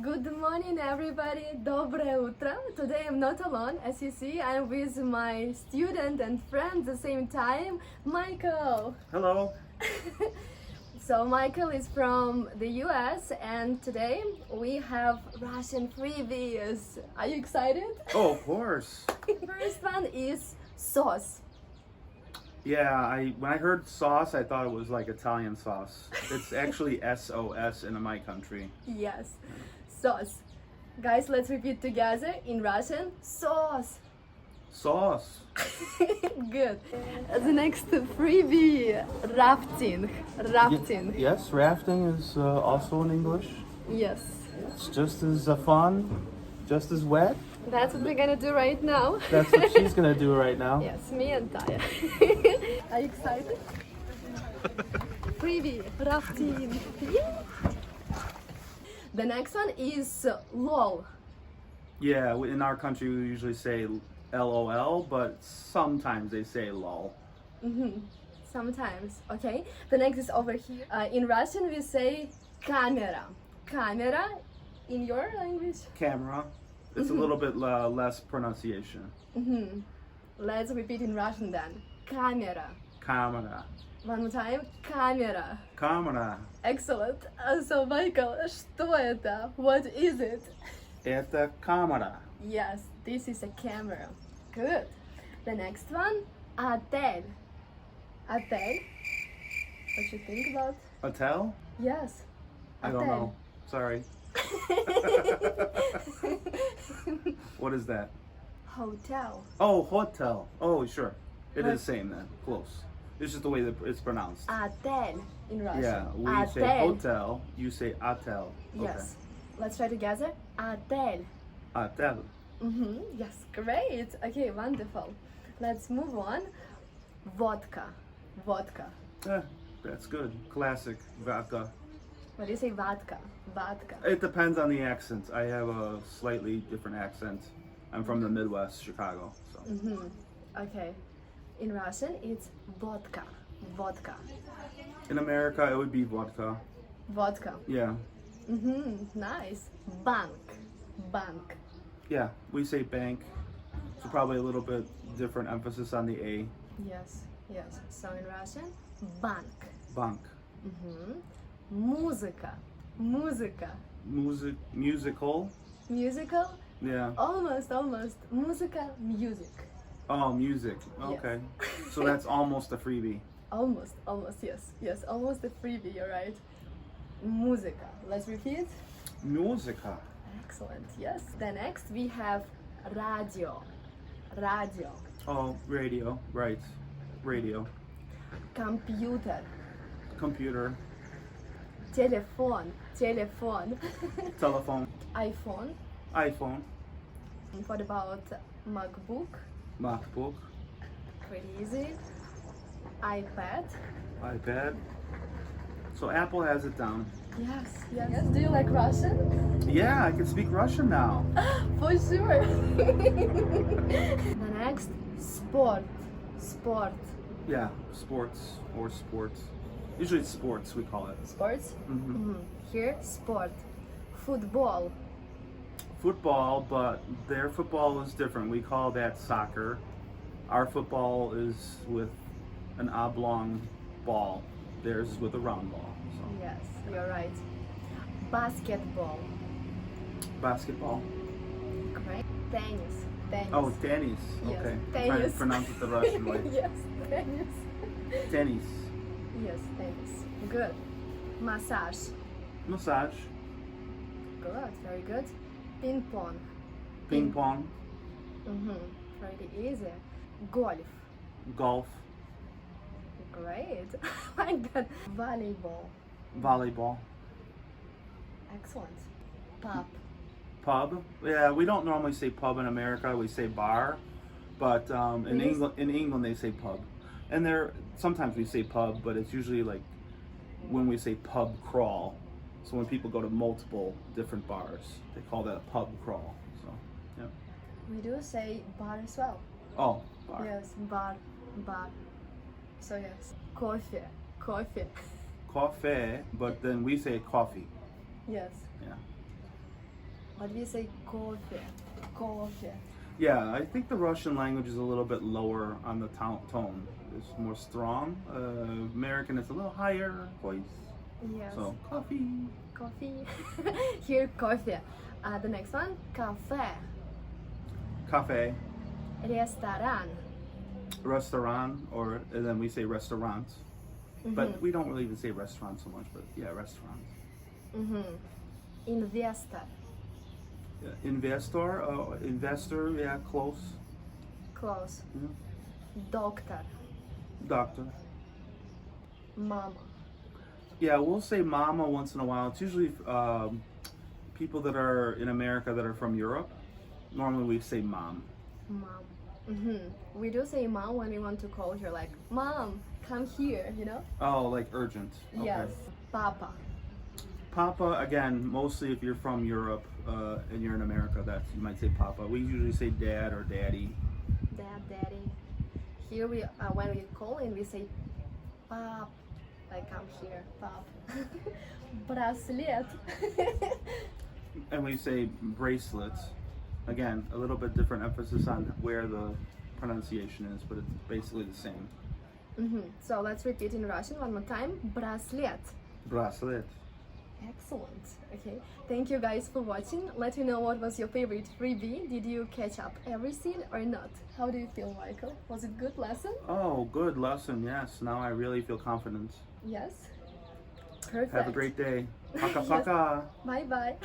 Good morning, everybody. Доброе утро. Today I'm not alone. As you see, I'm with my student and friend at the same time, Michael. Hello. So Michael is from the US, and today we have Russian freebies. Are you excited? Oh, of course. First one is sauce. Yeah, when I heard sauce, I thought it was like Italian sauce. It's actually SOS in my country. Yes, sauce. Guys, let's repeat together in Russian. Sauce. Sauce. Good. The next freebie, rafting. Rafting. Yes, rafting is also in English. Yes. It's just as fun, just as wet. That's what we're gonna do right now. That's what she's gonna do right now. Yes, me and Taya. Are you excited? Freebie, rafting. Yeah. The next one is lol. Yeah, in our country we usually say LOL, but sometimes they say lol. Sometimes, okay. The next is over here. In Russian we say камера. Камера. In your language? Camera. It's a little bit less pronunciation. Let's repeat in Russian then. Камера. Камера. One more time. Камера. Камера. Excellent. So Michael, что это? What is it? Это камера. Yes, this is a camera. Good. The next one, отель. Отель. What you think about? Hotel? Yes. I don't know. Sorry. What is that? Hotel. Oh, hotel. Oh, sure. It is the same then. Close. It's just the way that it's pronounced. Отель in Russian. Yeah, we say Отель. hotel, you say hotel. Yes. Let's try together. Отель. Hotel. Yes, great. Okay, wonderful. Let's move on. Vodka. Vodka. That's good. Classic vodka. What do you say? Vodka. Vodka. It depends on the accent. I have a slightly different accent. I'm from the Midwest, Chicago. So. Okay. In Russian, it's vodka. Vodka. In America, it would be vodka. Vodka. Yeah. Nice. Bank. Bank. Yeah, we say bank. So probably a little bit different emphasis on the A. Yes. Yes. So in Russian, bank. Bank. Muzыка. Muzыка. Musical. Musical? Yeah. Almost. Muzыка, music. Oh, music. Okay. So that's almost a freebie. Almost, yes, almost a freebie, you're right. Muzыка. Let's repeat. Musica. Excellent, yes. The next we have radio. Radio. Oh, radio. Right. Radio. Computer. Computer. Телефон. Телефон. Telephone. iPhone. iPhone. What about MacBook? MacBook. Pretty easy. iPad. iPad. So Apple has it down. Yes. Do you like Russian? Yeah, I can speak Russian now. For sure. The next, sport. Sport. Yeah, sports or sports. Usually it's sports, we call it. Sports? Here, sport. Football. Football, but their football is different. We call that soccer. Our football is with an oblong ball. Theirs is with a round ball. So. Yes, you're right. Basketball. Basketball. Great. Tennis. Tennis. Oh, tennis. Yes, Okay. tennis. Trying to pronounce it the Russian way. Yes, tennis. Tennis. Yes, tennis. Good. Massage. Massage. Good, very good. Ping-pong. Ping-pong. Pretty easy. Golf. Golf. Great. I like that. Volleyball. Volleyball. Excellent. Pub. Pub. Yeah, we don't normally say pub in America. We say bar, but in England they say pub. And sometimes we say pub, but it's usually like when we say pub crawl. So when people go to multiple different bars, they call that a pub crawl. So, yeah. We do say bar as well. Oh, bar. Yes, bar. So yes, coffee. Coffee, but then we say coffee. Yes. Yeah. But we say coffee. Coffee. Yeah, I think the Russian language is a little bit lower on the tone. It's more strong. American is a little higher voice. Yes. So, coffee. Coffee. Here, coffee. The next one, cafe. Cafe. Restaurant. Restaurant, and then we say restaurants. But we don't really even say restaurant so much, but yeah, restaurants. Investor. Investor, yeah, close. Close. Yeah. Doctor. Doctor. Mama. Yeah, we'll say mama once in a while. It's usually people that are in America that are from Europe. Normally we say mom. Mom. We do say mom when we want to call her, like, mom, come here, you know? Oh, like urgent. Okay. Yes. Papa. Papa, again, mostly if you're from Europe and you're in America, you might say papa. We usually say dad or daddy. Dad, daddy. Here we when we call in, we say pap, like come here, pap. Bracelet. And we say bracelets. Again, a little bit different emphasis on where the pronunciation is, but it's basically the same. So let's repeat in Russian one more time. Bracelet. Bracelet. Excellent. Okay. Thank you guys for watching. Let me know what was your favorite freebie. Did you catch up every scene or not? How do you feel, Michael? Was it good lesson? Oh, good lesson. Yes. Now I really feel confident. Yes. Perfect. Have a great day. Paka paka. Bye bye.